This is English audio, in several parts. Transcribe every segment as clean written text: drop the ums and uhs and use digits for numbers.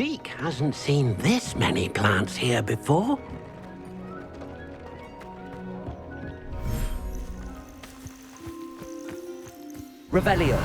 Deke hasn't seen this many plants here before. Revelio.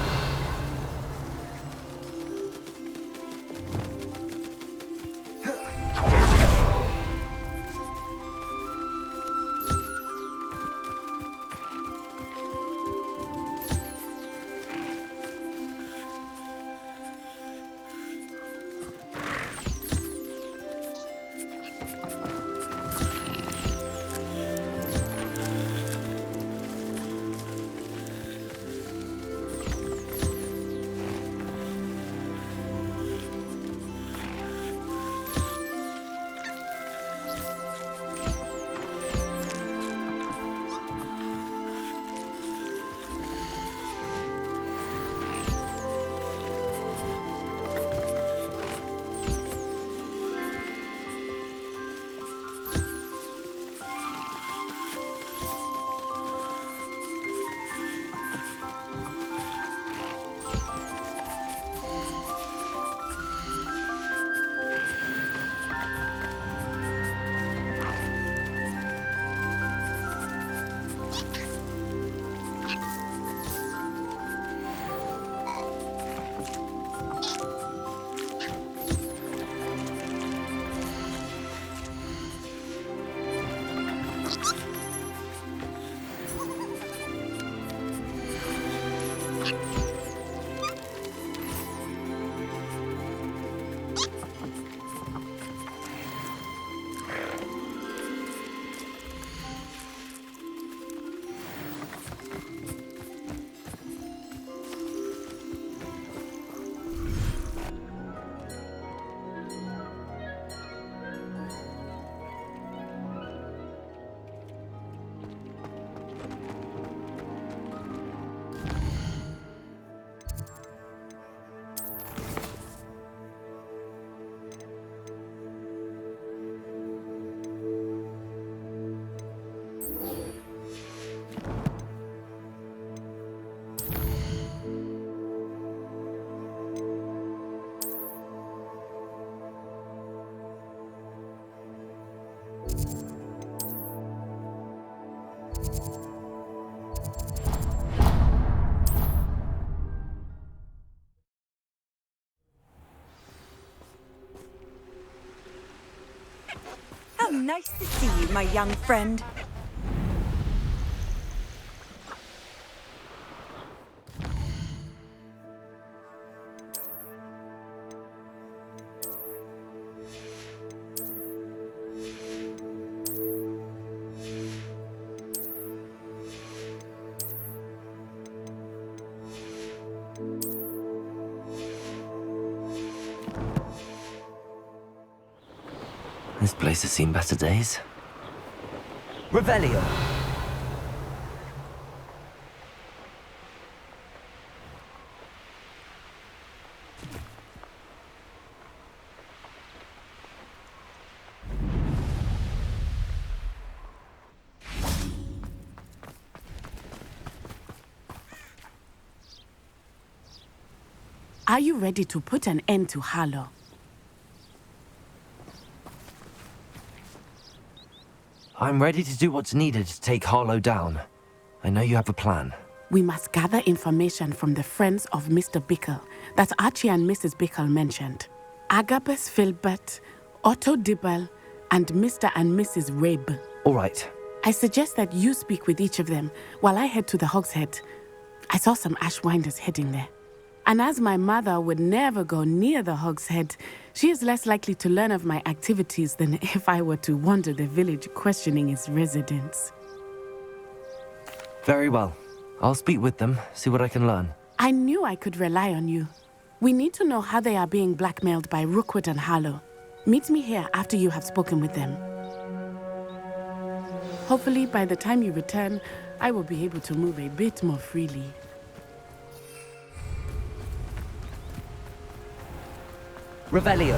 How nice to see you, my young friend. This place has seen better days. Revelio. Are you ready to put an end to Harlow? I'm ready to do what's needed to take Harlow down. I know you have a plan. We must gather information from the friends of Mr. Bickle that Archie and Mrs. Bickle mentioned. Agabus Filbert, Otto Dibble, and Mr. and Mrs. Rabe. All right. I suggest that you speak with each of them while I head to the Hog's Head. I saw some Ashwinders heading there. And as my mother would never go near the Hog's Head, she is less likely to learn of my activities than if I were to wander the village questioning its residents. Very well. I'll speak with them, see what I can learn. I knew I could rely on you. We need to know how they are being blackmailed by Rookwood and Harlow. Meet me here after you have spoken with them. Hopefully, by the time you return, I will be able to move a bit more freely. Revelio.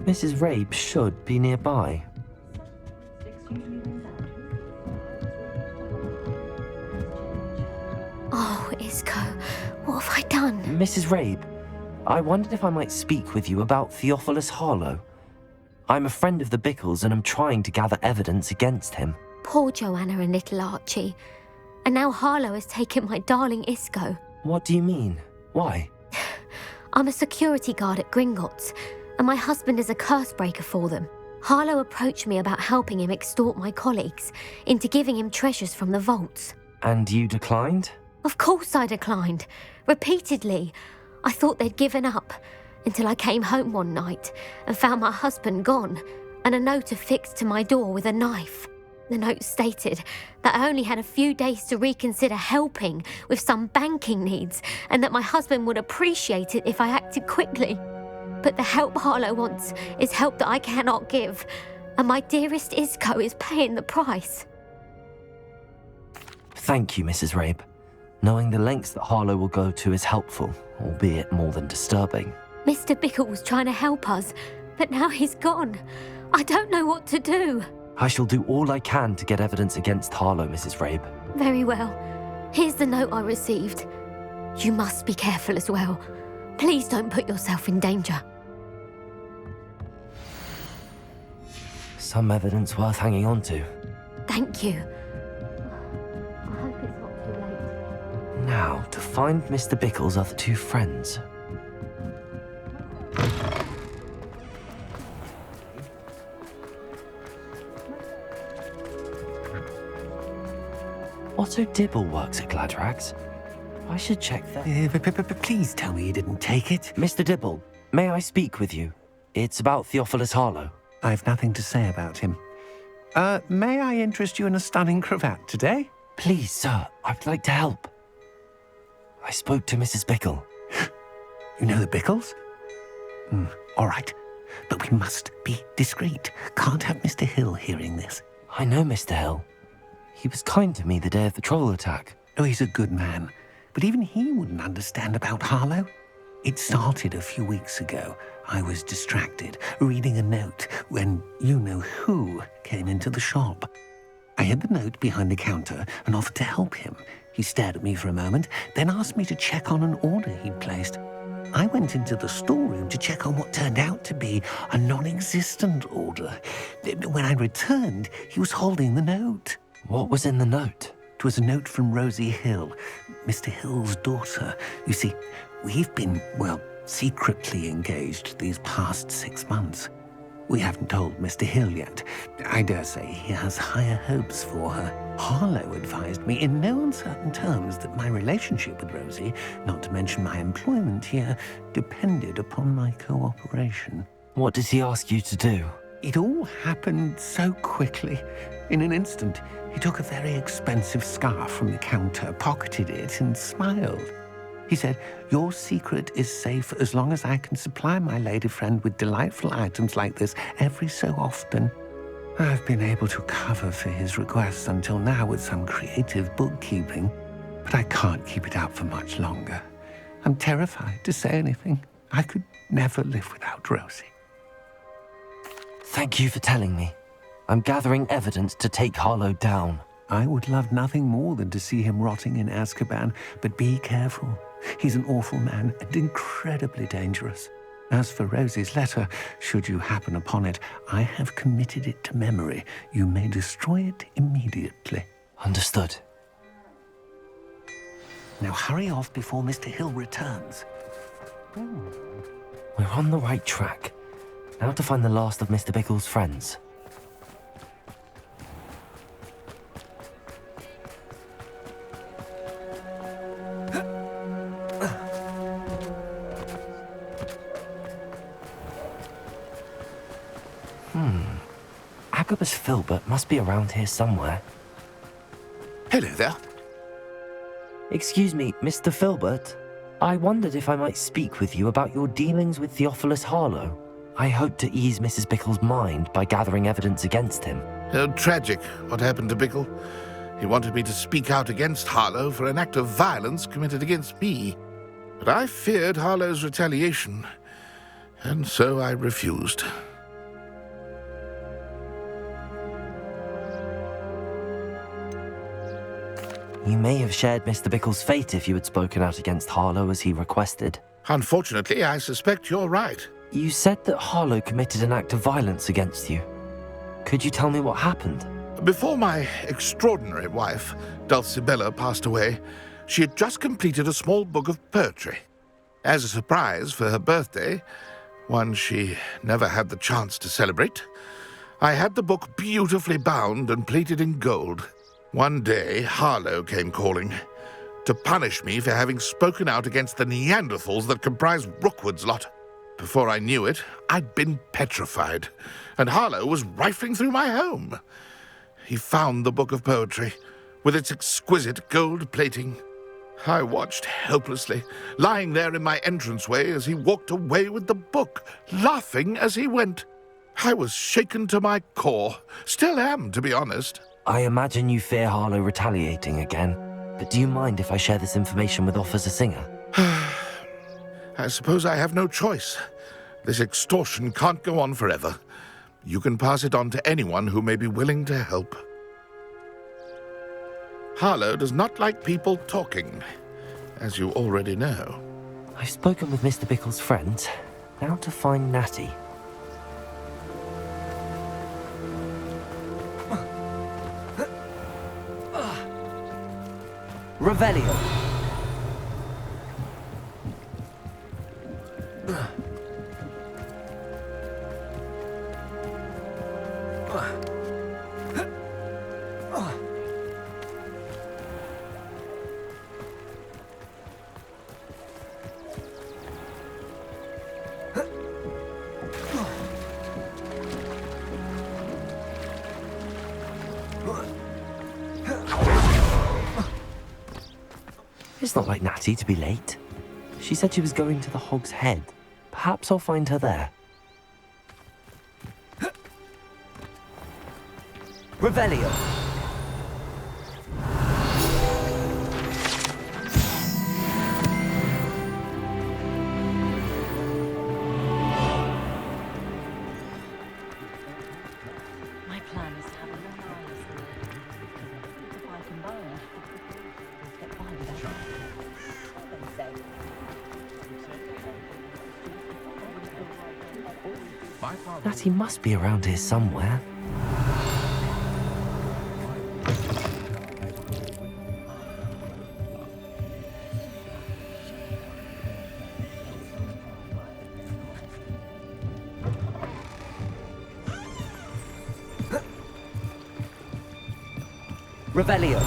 Mrs. Rabe should be nearby. Oh, Isco, what have I done? Mrs. Rabe, I wondered if I might speak with you about Theophilus Harlow. I'm a friend of the Bickles and I'm trying to gather evidence against him. Poor Joanna and little Archie. And now Harlow has taken my darling Isco. What do you mean? Why? I'm a security guard at Gringotts, and my husband is a curse breaker for them. Harlow approached me about helping him extort my colleagues into giving him treasures from the vaults. And you declined? Of course I declined. Repeatedly. I thought they'd given up, until I came home one night and found my husband gone, and a note affixed to my door with a knife. The note stated that I only had a few days to reconsider helping with some banking needs, and that my husband would appreciate it if I acted quickly. But the help Harlow wants is help that I cannot give, and my dearest Isco is paying the price. Thank you, Mrs. Rabe. Knowing the lengths that Harlow will go to is helpful, albeit more than disturbing. Mr. Bickle was trying to help us, but now he's gone. I don't know what to do. I shall do all I can to get evidence against Harlow, Mrs. Rabe. Very well. Here's the note I received. You must be careful as well. Please don't put yourself in danger. Some evidence worth hanging on to. Thank you. I hope it's not too late. Now, to find Mr. Bickle's other two friends. Otto Dibble works at Gladrags. I should check that. Please tell me you didn't take it. Mr. Dibble, may I speak with you? It's about Theophilus Harlow. I've nothing to say about him. May I interest you in a stunning cravat today? Please, sir, I'd like to help. I spoke to Mrs. Bickle. You know the Bickles? All right. But we must be discreet. Can't have Mr. Hill hearing this. I know Mr. Hill. He was kind to me the day of the troll attack. Oh, he's a good man. But even he wouldn't understand about Harlow. It started a few weeks ago. I was distracted, reading a note, when you-know-who came into the shop. I hid the note behind the counter and offered to help him. He stared at me for a moment, then asked me to check on an order he'd placed. I went into the storeroom to check on what turned out to be a non-existent order. When I returned, he was holding the note. What was in the note? It was a note from Rosie Hill, Mr. Hill's daughter. You see, we've been, secretly engaged these past 6 months. We haven't told Mr. Hill yet. I dare say he has higher hopes for her. Harlow advised me in no uncertain terms that my relationship with Rosie, not to mention my employment here, depended upon my cooperation. What did he ask you to do? It all happened so quickly. In an instant, he took a very expensive scarf from the counter, pocketed it, and smiled. He said, "Your secret is safe as long as I can supply my lady friend with delightful items like this every so often." I've been able to cover for his requests until now with some creative bookkeeping, but I can't keep it up for much longer. I'm terrified to say anything. I could never live without Rosie. Thank you for telling me. I'm gathering evidence to take Harlow down. I would love nothing more than to see him rotting in Azkaban, but be careful. He's an awful man and incredibly dangerous. As for Rosie's letter, should you happen upon it, I have committed it to memory. You may destroy it immediately. Understood. Now hurry off before Mr. Hill returns. We're on the right track. Now to find the last of Mr. Bickle's friends. Agabus Filbert must be around here somewhere. Hello there. Excuse me, Mr. Filbert. I wondered if I might speak with you about your dealings with Theophilus Harlow. I hope to ease Mrs. Bickle's mind by gathering evidence against him. Tragic, what happened to Bickle. He wanted me to speak out against Harlow for an act of violence committed against me. But I feared Harlow's retaliation, and so I refused. You may have shared Mr. Bickle's fate if you had spoken out against Harlow as he requested. Unfortunately, I suspect you're right. You said that Harlow committed an act of violence against you. Could you tell me what happened? Before my extraordinary wife, Dulcibella, passed away, she had just completed a small book of poetry. As a surprise for her birthday, one she never had the chance to celebrate, I had the book beautifully bound and plated in gold. One day, Harlow came calling to punish me for having spoken out against the Neanderthals that comprise Rookwood's lot. Before I knew it, I'd been petrified, and Harlow was rifling through my home. He found the book of poetry, with its exquisite gold plating. I watched helplessly, lying there in my entranceway as he walked away with the book, laughing as he went. I was shaken to my core. Still am, to be honest. I imagine you fear Harlow retaliating again, but do you mind if I share this information with Officer Singer? I suppose I have no choice. This extortion can't go on forever. You can pass it on to anyone who may be willing to help. Harlow does not like people talking, as you already know. I've spoken with Mr. Bickle's friends. Now to find Natty. Revelio. It's not like Natty to be late. She said she was going to the Hog's Head. Perhaps I'll find her there. Revelio. My plan is to have a long wireless if I combine, we'll get by without Natty must be around here somewhere. Revelio.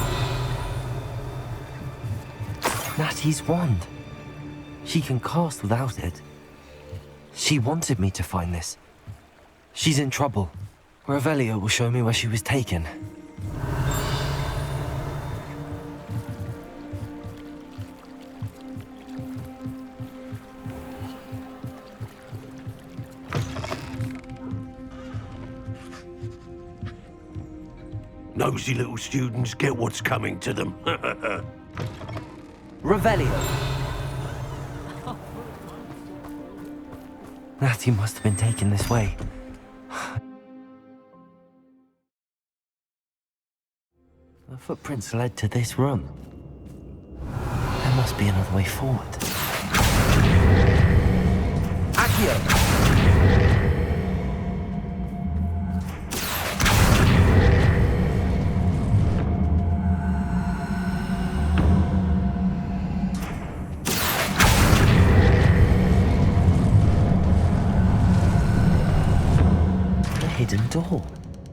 Natty's wand. She can cast without it. She wanted me to find this. She's in trouble. Revelio will show me where she was taken. Nosy little students get what's coming to them. Revelio. Natty must have been taken this way. The footprints led to this room. There must be another way forward. Accio! Hidden door.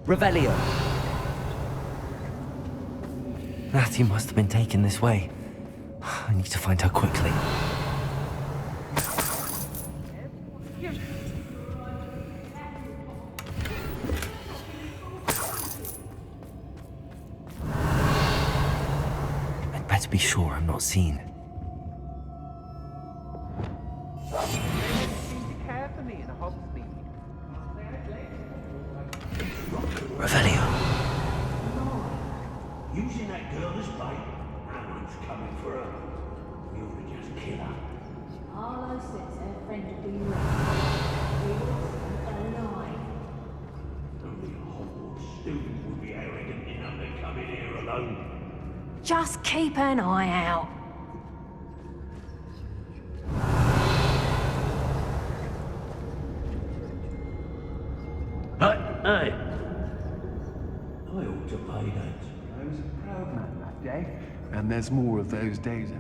Revelio. Natty must have been taken this way. I need to find her quickly. I'd better be sure I'm not seen. Revelio. Using that girl as bait. No one's coming for her. We ought to just kill her. Harlow says her friend will be alive. Only a Hogwarts student would be arrogant enough to come in here alone. Just keep an eye out. Hey! I ought to pay that. I was a proud man that day, and there's more of those days.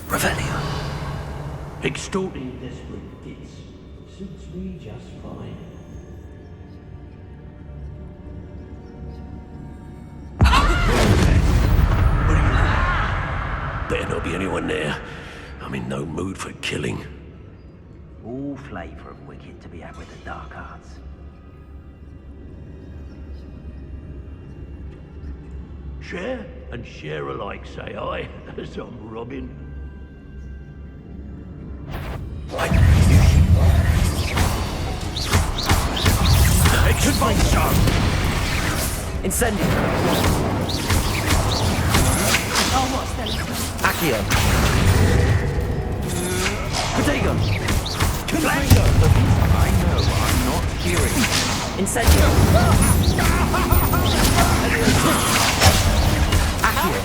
Revelio. Extorting desperate bits suits me just fine. Better not be anyone there. I'm in no mood for killing. All flavour of wicked to be had with the dark arts. Share and share alike, say I, as I'm robbing. Expanso! Incendio! Accio! Protego! Confringo! I know, I'm not hearing. Incendio! Accio!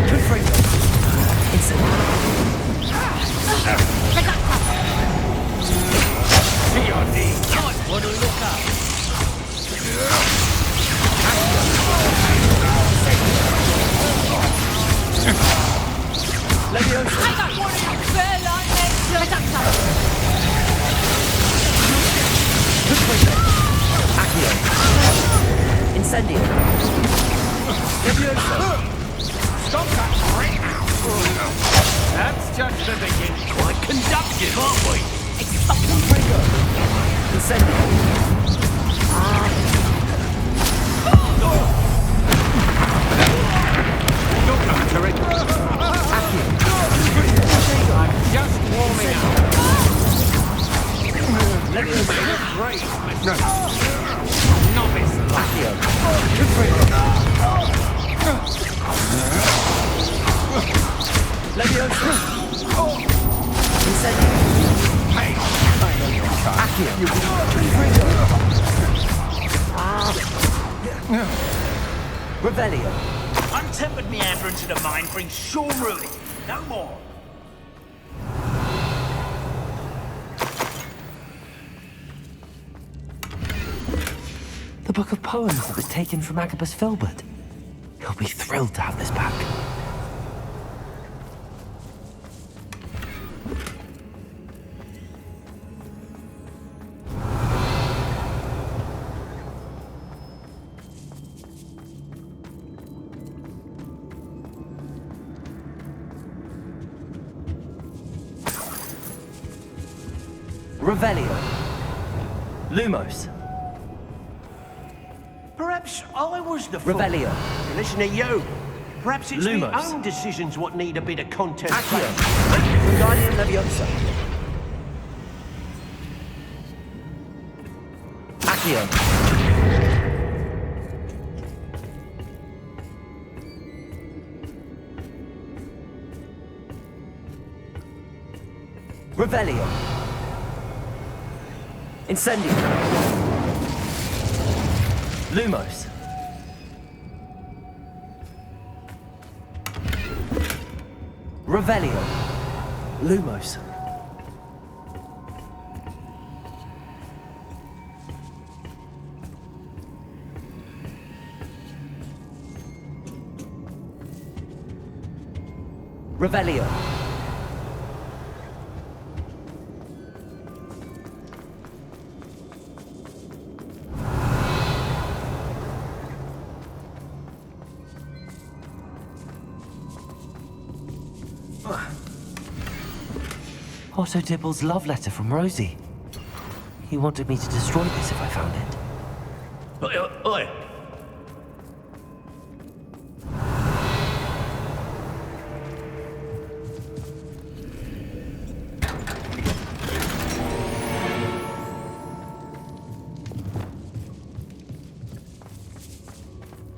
Confringo! Incendio! Wanna look up? Leviosa! I got one of your fair like Confringo! Accio! Incendio! Leviosa! Stop that right now! That's just the beginning. Quite conductive, aren't we? Confringo! Incendio! Don't come to it. Accio! I'm just warming up. Leviosa! Great. No. Novice. Accio! Confringo! Leviosa! Incendio! Hey, I know your time. Accio! Confringo! Revelio! Untempered meander into the mind brings sure ruin. No more. The book of poems that was taken from Agabus Filbert. He'll be thrilled to have this back. Revelio. Lumos. Perhaps I was the fool. Revelio. Listen to you. Perhaps it's Lumos. my own decisions what need a bit of content. Accio. Wingardium Leviosa. Accio. Revelio. Incendio. Lumos. Revelio. Lumos. Revelio. Otto Dibble's love letter from Rosie. He wanted me to destroy this if I found it. Oi.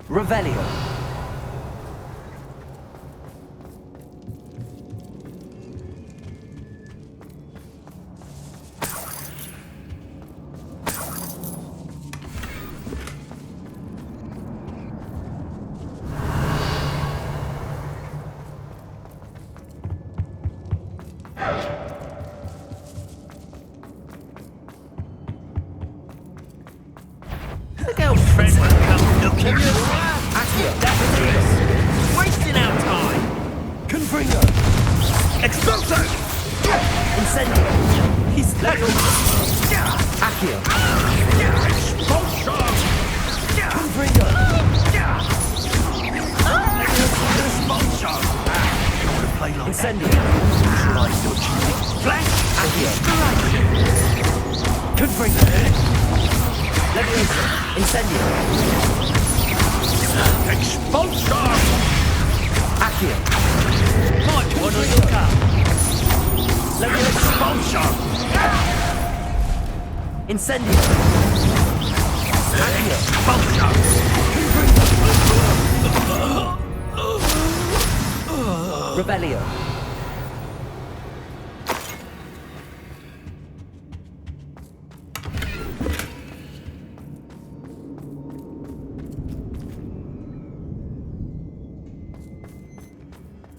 Revelio. Wasting our time! Confringo! Expulso! Incendio! He's level! Accio! Expulso! Confringo! Expulso! You want to play like Incendio! Like your choosing. Flash! Accio! Inspiration! Confringo! Leviosa! Incendio! Expulso! Accio! Might one on your cup! Leviosa! Expulso! Incendio! Accio! Expulso! Rebellio!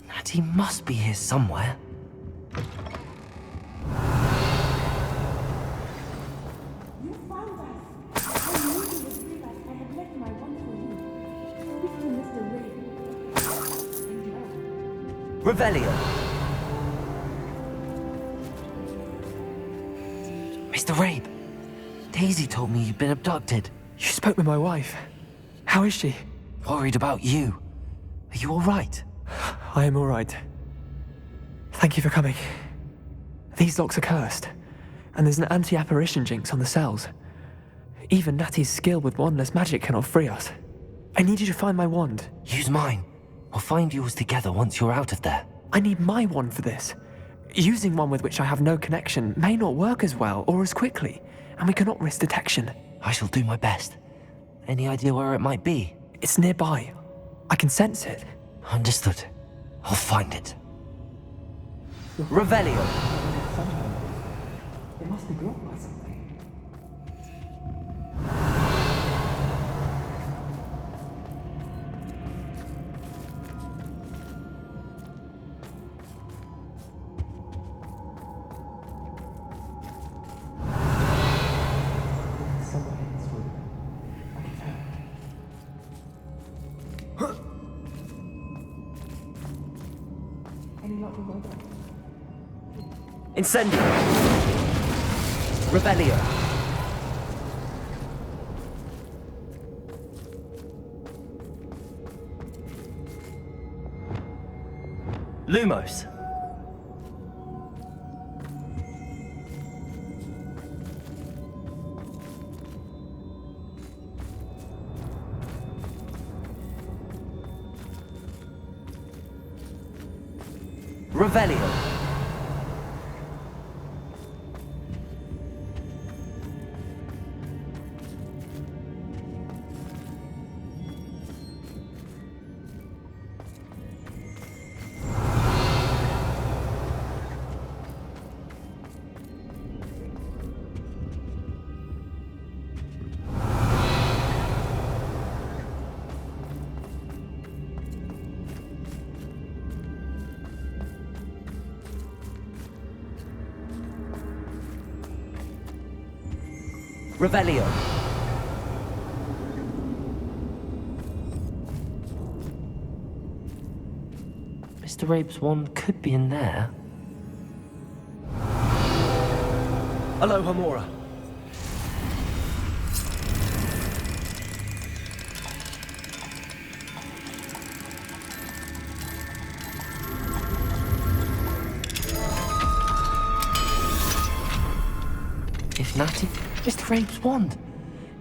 Natty must be here somewhere. You found us. I knew you would see us. I had left my wand for you. Speak to Mr. Ray. Revelio. Mr. Rabe, Daisy told me you'd been abducted. You spoke with my wife. How is she? Worried about you. Are you all right? I am all right. Thank you for coming. These locks are cursed, and there's an anti-apparition jinx on the cells. Even Natty's skill with wandless magic cannot free us. I need you to find my wand. Use mine. We'll find yours together once you're out of there. I need my wand for this. Using one with which I have no connection may not work as well or as quickly, and we cannot risk detection. I shall do my best. Any idea where it might be? It's nearby. I can sense it. Understood. I'll find it. Revelio. It must be blocked by something. Somewhere in this room. I can tell. Any luck with my dog? Incendio. Revelio. Lumos. Revelio. Revelio. Mr. Rabe's wand could be in there. Hello, Hamora. If Natty... Mr. Rabe's wand.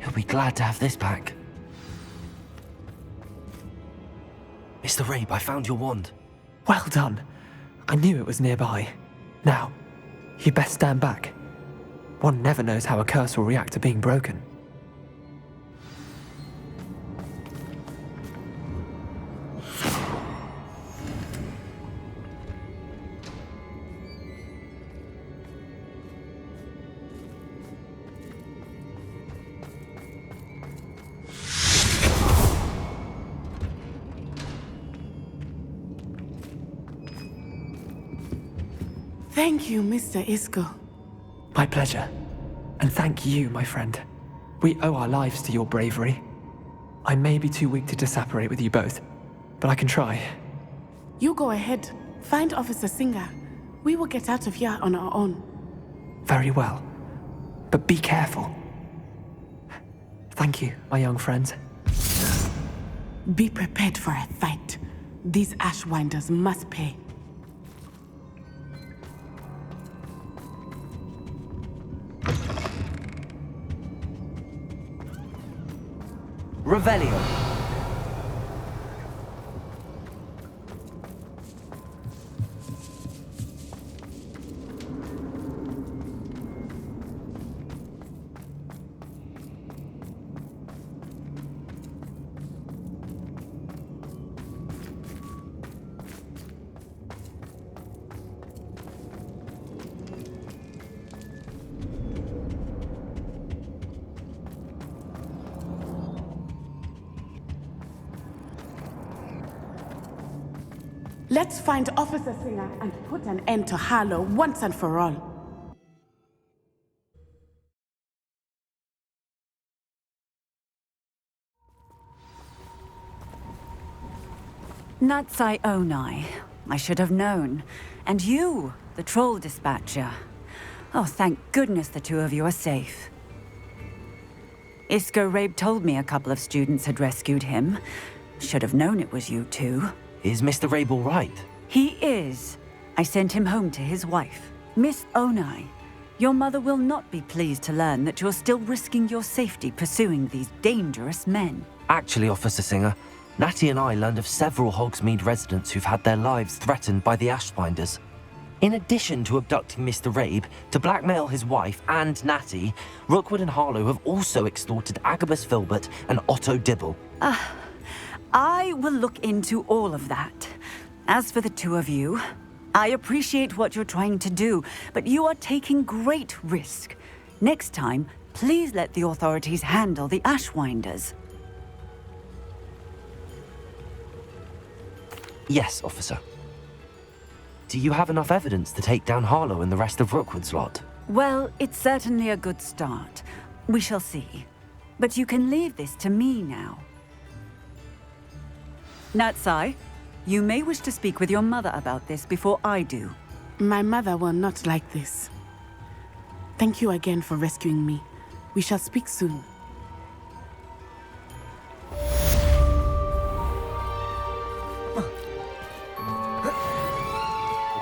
He'll be glad to have this back. Mr. Rabe, I found your wand. Well done. I knew it was nearby. Now, you best stand back. One never knows how a curse will react to being broken. Thank you, Mr. Isco. My pleasure. And thank you, my friend. We owe our lives to your bravery. I may be too weak to disapparate with you both, but I can try. You go ahead. Find Officer Singer. We will get out of here on our own. Very well. But be careful. Thank you, my young friends. Be prepared for a fight. These Ashwinders must pay. Revelio. Let's find Officer Singer and put an end to Harlow once and for all. Natsai Onai. I should have known. And you, the troll dispatcher. Oh, thank goodness the two of you are safe. Isco Rabe told me a couple of students had rescued him. Should have known it was you two. Is Mr. Rabe all right? He is. I sent him home to his wife. Miss Onai, your mother will not be pleased to learn that you're still risking your safety pursuing these dangerous men. Actually, Officer Singer, Natty and I learned of several Hogsmeade residents who've had their lives threatened by the Ashbinders. In addition to abducting Mr. Rabe to blackmail his wife and Natty, Rookwood and Harlow have also extorted Agabus Filbert and Otto Dibble. I will look into all of that. As for the two of you, I appreciate what you're trying to do, but you are taking great risk. Next time, please let the authorities handle the Ashwinders. Yes, officer. Do you have enough evidence to take down Harlow and the rest of Rookwood's lot? Well, it's certainly a good start. We shall see. But you can leave this to me now. Natsai, you may wish to speak with your mother about this before I do. My mother will not like this. Thank you again for rescuing me. We shall speak soon. The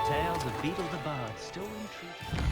tales of Beetle the Bard still intrigue.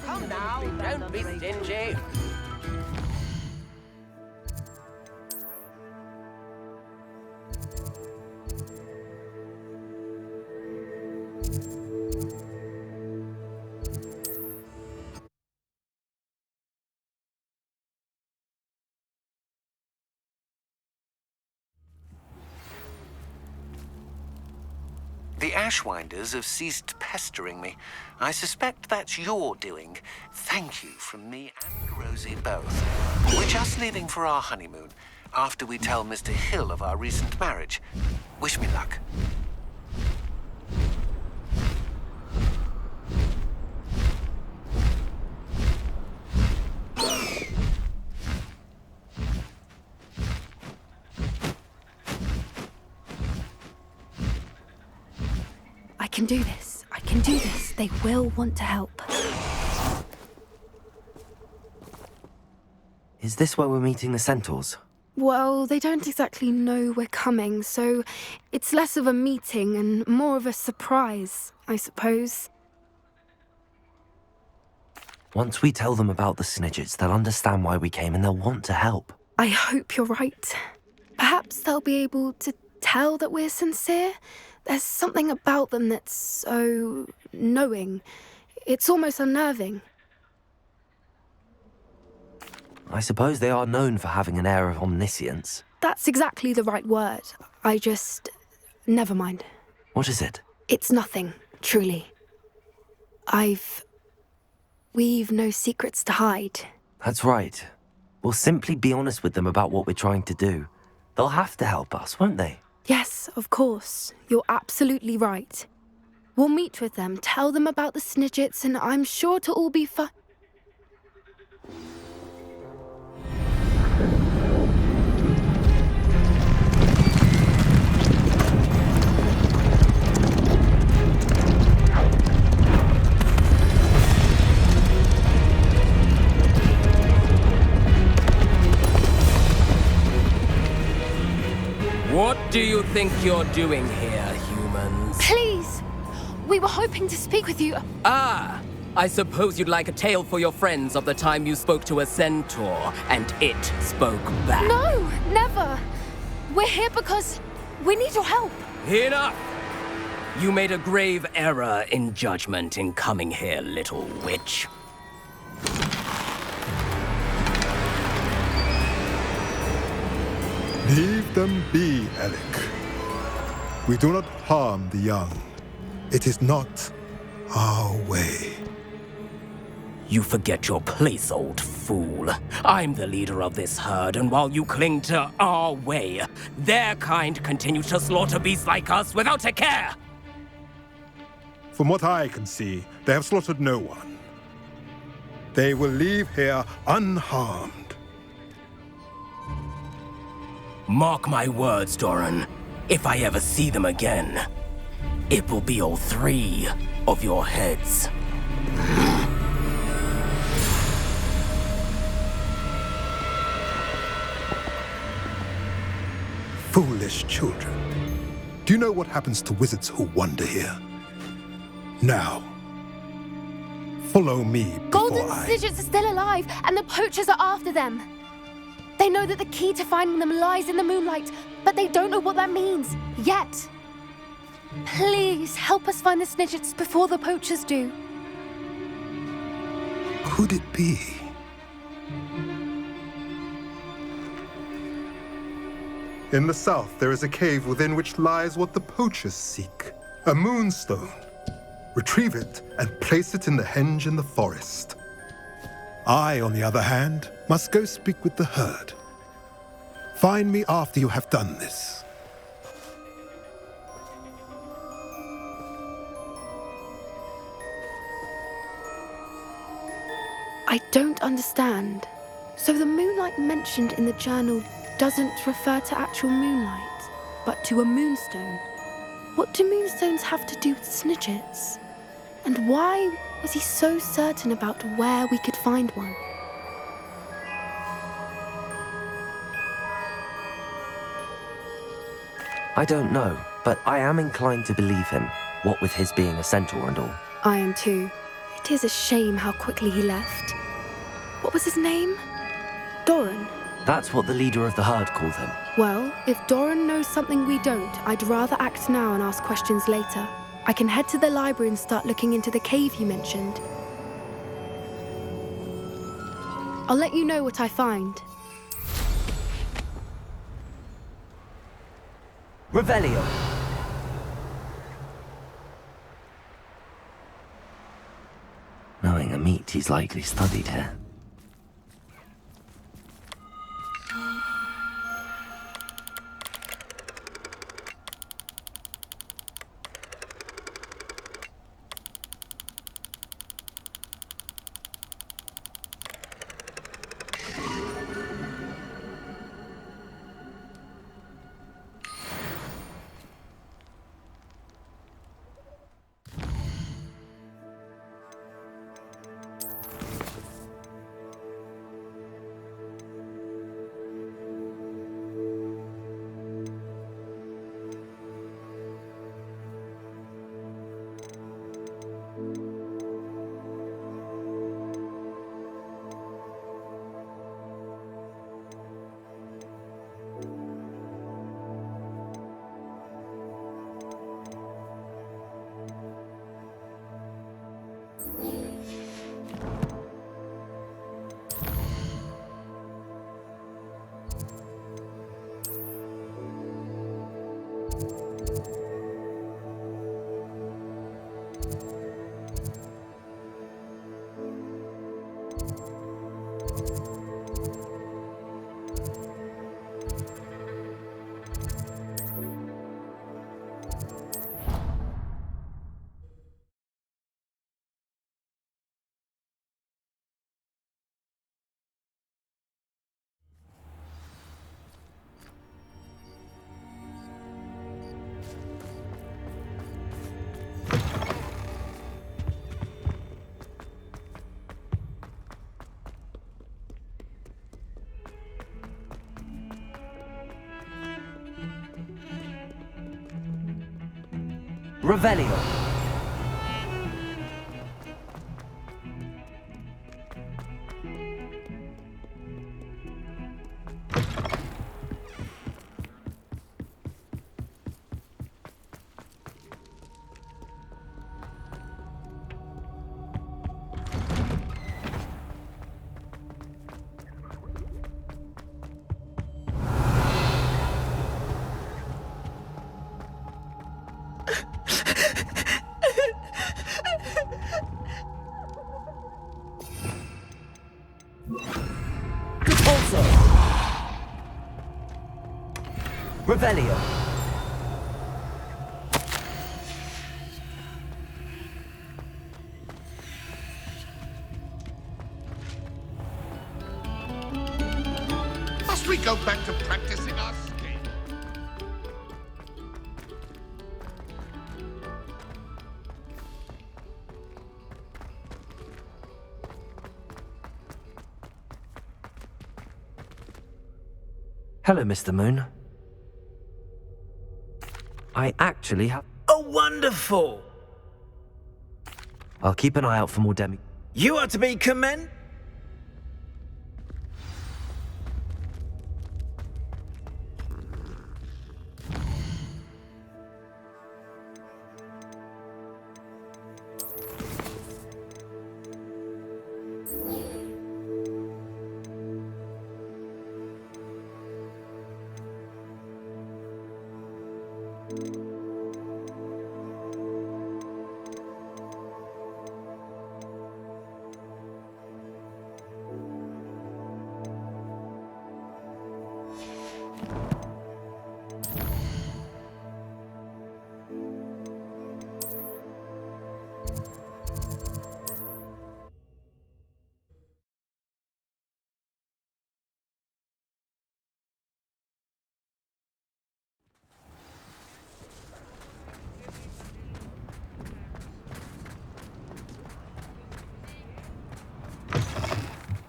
Come now, don't be stingy. The Ashwinders have ceased pestering me. I suspect that's your doing. Thank you from me and Rosie both. We're just leaving for our honeymoon, after we tell Mr. Hill of our recent marriage. Wish me luck. I can do this. I can do this. They will want to help. Is this where we're meeting the Centaurs? Well, they don't exactly know we're coming, so it's less of a meeting and more of a surprise, I suppose. Once we tell them about the Snidgets, they'll understand why we came and they'll want to help. I hope you're right. Perhaps they'll be able to tell that we're sincere. There's something about them that's so knowing. It's almost unnerving. I suppose they are known for having an air of omniscience. That's exactly the right word. Never mind. What is it? It's nothing, truly. We've no secrets to hide. That's right. We'll simply be honest with them about what we're trying to do. They'll have to help us, won't they? Yes, of course. You're absolutely right. We'll meet with them, tell them about the Snidgets, and I'm sure to all be fine. What do you think you're doing here, humans? Please! We were hoping to speak with you. Ah! I suppose you'd like a tale for your friends of the time you spoke to a centaur, and it spoke back. No, never! We're here because we need your help. Enough! You made a grave error in judgment in coming here, little witch. Leave them be, Alec. We do not harm the young. It is not our way. You forget your place, old fool. I'm the leader of this herd, and while you cling to our way, their kind continue to slaughter beasts like us without a care! From what I can see, they have slaughtered no one. They will leave here unharmed. Mark my words, Doran. If I ever see them again, it will be all 3 of your heads. Foolish children. Do you know what happens to wizards who wander here? Now, follow me Golden Snidgets are still alive, and the poachers are after them. They know that the key to finding them lies in the moonlight, but they don't know what that means, yet. Please, help us find the Snidgets before the poachers do. Could it be? In the south, there is a cave within which lies what the poachers seek. A moonstone. Retrieve it and place it in the henge in the forest. I, on the other hand, must go speak with the herd. Find me after you have done this. I don't understand. So the moonlight mentioned in the journal doesn't refer to actual moonlight, but to a moonstone. What do moonstones have to do with Snidgets? And why was he so certain about where we could find one? I don't know, but I am inclined to believe him, what with his being a centaur and all. I am too. It is a shame how quickly he left. What was his name? Doran. That's what the leader of the herd called him. Well, if Doran knows something we don't, I'd rather act now and ask questions later. I can head to the library and start looking into the cave you mentioned. I'll let you know what I find. Revelio. Knowing a meat, he's likely studied here. Revelio. Revelio. Must we go back to practicing our skill? Hello, Mr. Moon. I actually have... Oh, wonderful! I'll keep an eye out for more demi... You are to be commended.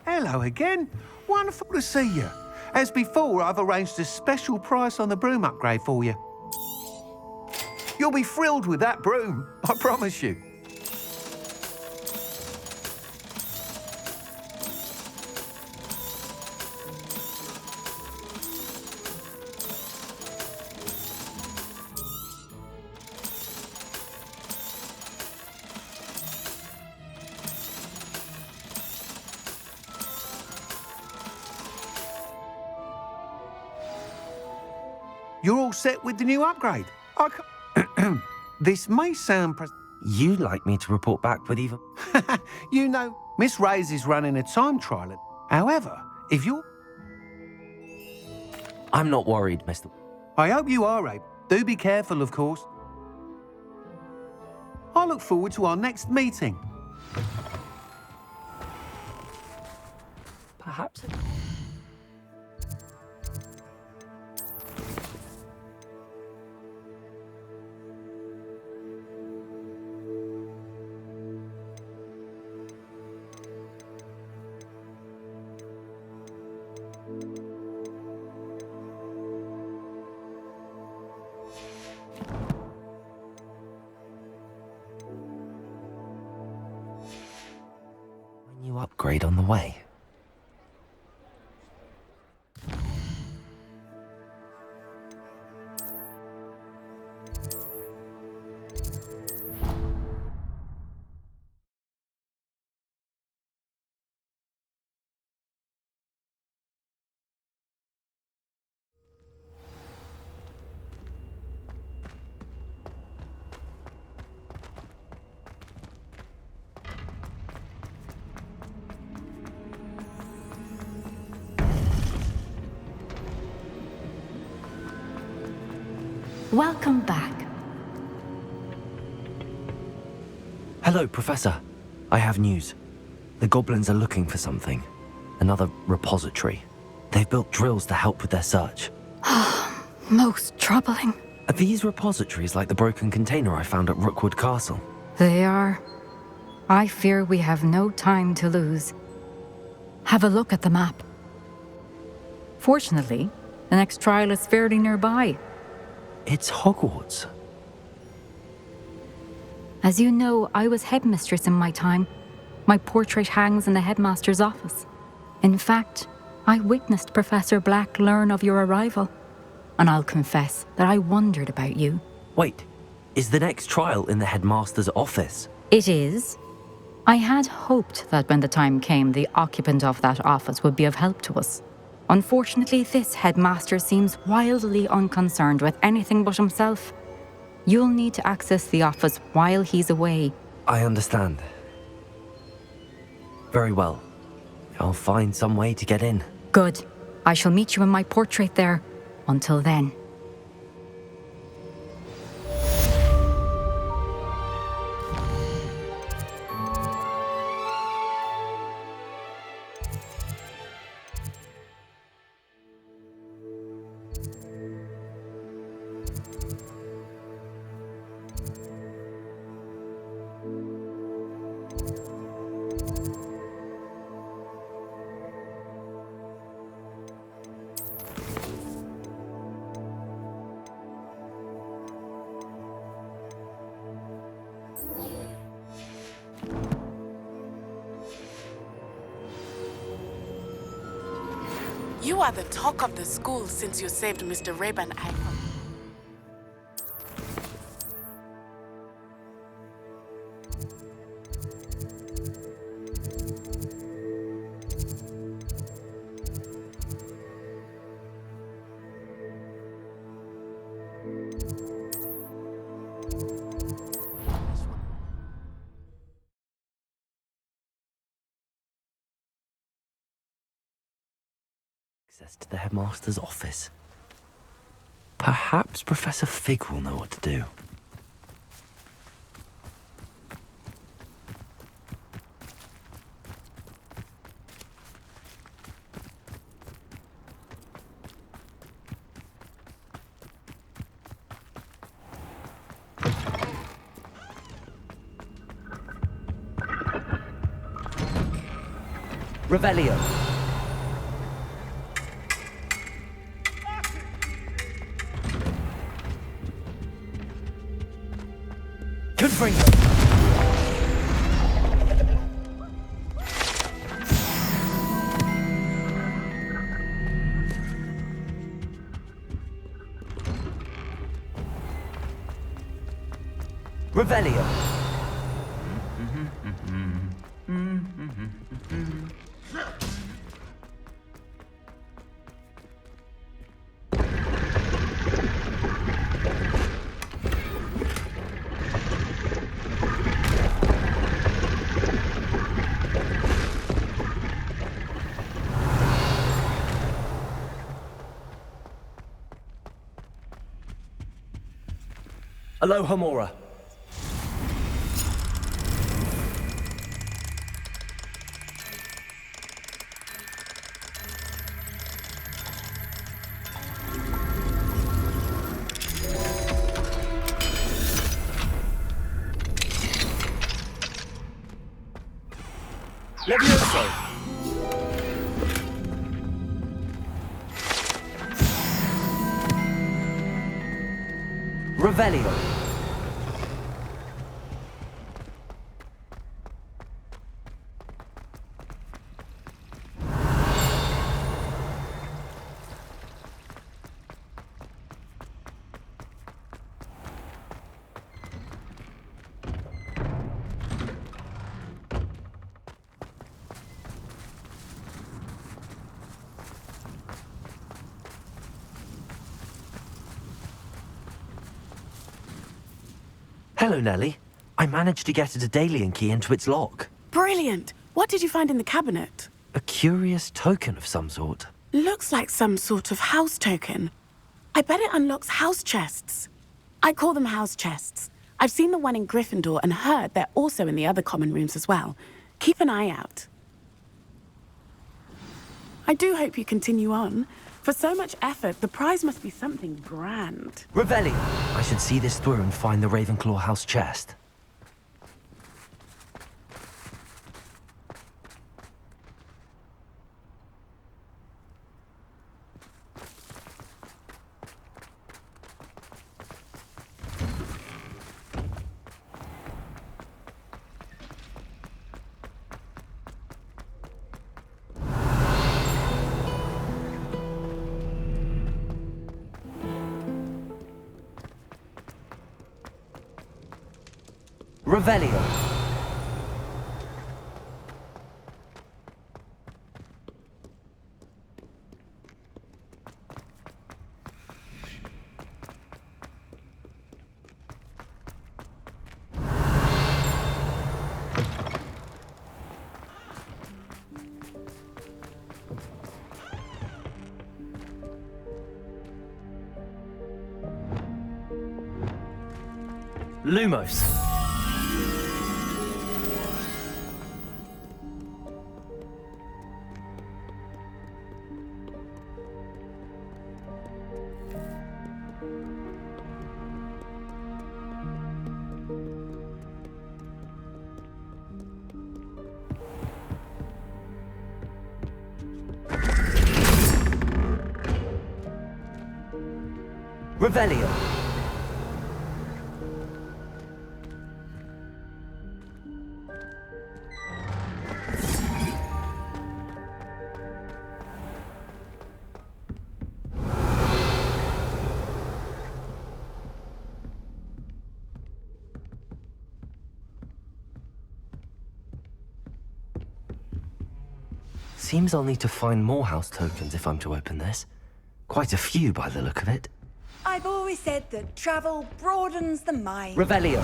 Hello again. Wonderful to see you. As before, I've arranged a special price on the broom upgrade for you. You'll be thrilled with that broom, I promise you. You're all set with the new upgrade. This may sound... You'd like me to report back with even... You know, Miss Reyes is running a time trial. However, if you're... I'm not worried, Mr... I hope you are, Abe. Do be careful, of course. I look forward to our next meeting. Perhaps... New upgrade on the way. Welcome back. Hello, Professor. I have news. The goblins are looking for something. Another repository. They've built drills to help with their search. Most troubling. Are these repositories like the broken container I found at Rookwood Castle? They are. I fear we have no time to lose. Have a look at the map. Fortunately, the next trial is fairly nearby. It's Hogwarts. As you know, I was headmistress in my time. My portrait hangs in the headmaster's office. In fact, I witnessed Professor Black learn of your arrival. And I'll confess that I wondered about you. Wait, is the next trial in the headmaster's office? It is. I had hoped that when the time came, the occupant of that office would be of help to us. Unfortunately, this headmaster seems wildly unconcerned with anything but himself. You'll need to access the office while he's away. I understand. Very well. I'll find some way to get in. Good. I shall meet you in my portrait there. Until then. You are the talk of the school since you saved Mr. Rayban Icon. Access to the headmaster's office. Perhaps Professor Fig will know what to do. Revelio. Confringo. Revelio. Aloha Mora. Levioso. Revelio. Hello, Nellie. I managed to get a Daedalian key into its lock. Brilliant! What did you find in the cabinet? A curious token of some sort. Looks like some sort of house token. I bet it unlocks house chests. I call them house chests. I've seen the one in Gryffindor and heard they're also in the other common rooms as well. Keep an eye out. I do hope you continue on. For so much effort, the prize must be something grand. Revelio. I should see this through and find the Ravenclaw house chest. Revelio. Lumos. Revelio. Seems I'll need to find more house tokens if I'm to open this. Quite a few by the look of it. I've always said that travel broadens the mind. Revelio.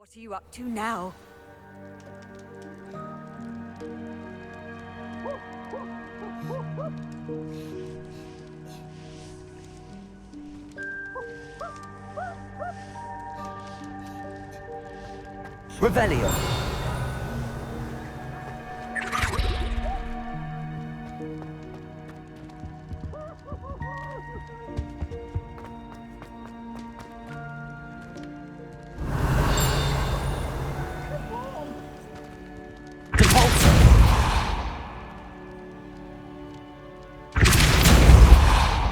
What are you up to now? Revelio.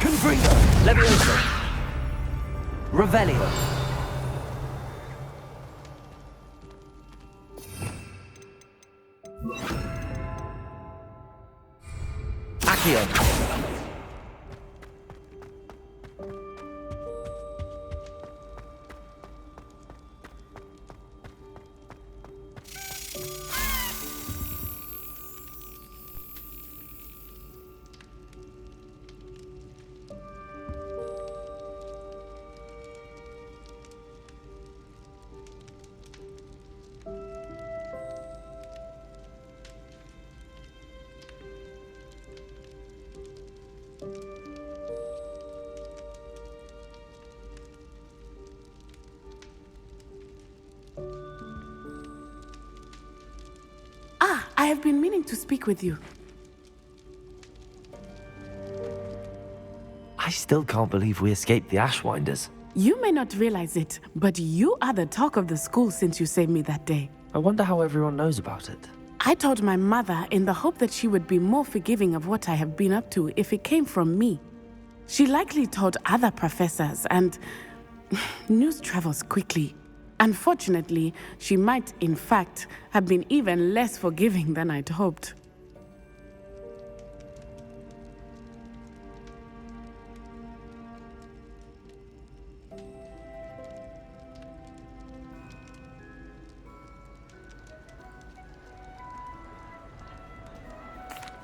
Confringo. Levioso. Revelio. Accio. have been meaning to speak with you. I still can't believe we escaped the Ashwinders. You may not realize it, but you are the talk of the school since you saved me that day. I wonder how everyone knows about it. I told my mother in the hope that she would be more forgiving of what I have been up to if it came from me. She likely told other professors, and news travels quickly. Unfortunately, she might, in fact, have been even less forgiving than I'd hoped.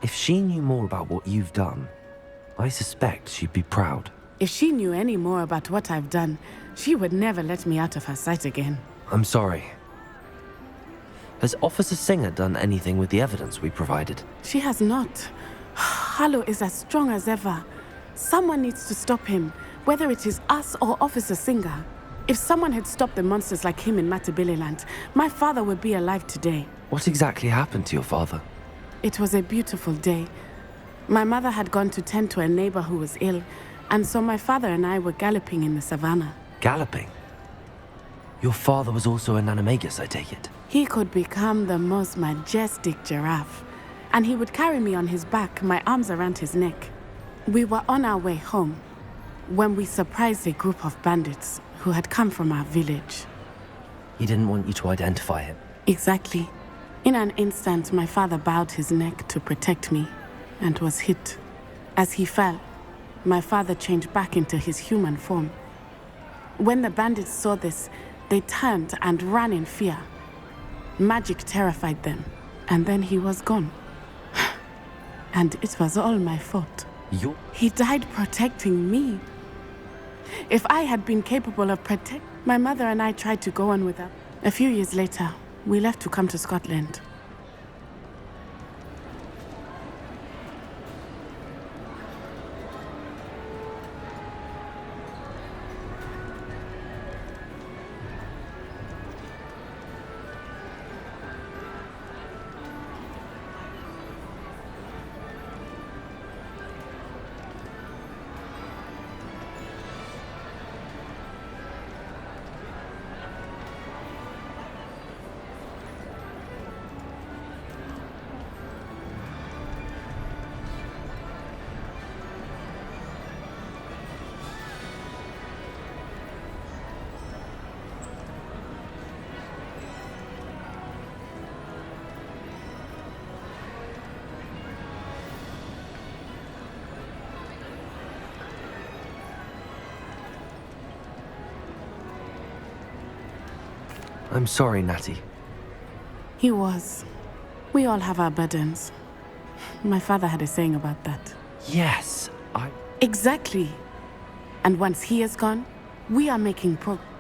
If she knew more about what you've done, I suspect she'd be proud. If she knew any more about what I've done, she would never let me out of her sight again. I'm sorry. Has Officer Singer done anything with the evidence we provided? She has not. Harlow is as strong as ever. Someone needs to stop him, whether it is us or Officer Singer. If someone had stopped the monsters like him in Matabeleland, my father would be alive today. What exactly happened to your father? It was a beautiful day. My mother had gone to tend to a neighbor who was ill, and so my father and I were galloping in the savannah. Galloping? Your father was also an animagus, I take it? He could become the most majestic giraffe, and he would carry me on his back, my arms around his neck. We were on our way home when we surprised a group of bandits who had come from our village. He didn't want you to identify him? Exactly. In an instant, my father bowed his neck to protect me and was hit. As he fell, my father changed back into his human form. When the bandits saw this, they turned and ran in fear. Magic terrified them, and then he was gone. And it was all my fault. He died protecting me. If I had been capable of my mother and I tried to go on with her. A few years later, we left to come to Scotland. I'm sorry, Natty. He was. We all have our burdens. My father had a saying about that. Yes, Exactly. And once he is gone, we are making progress.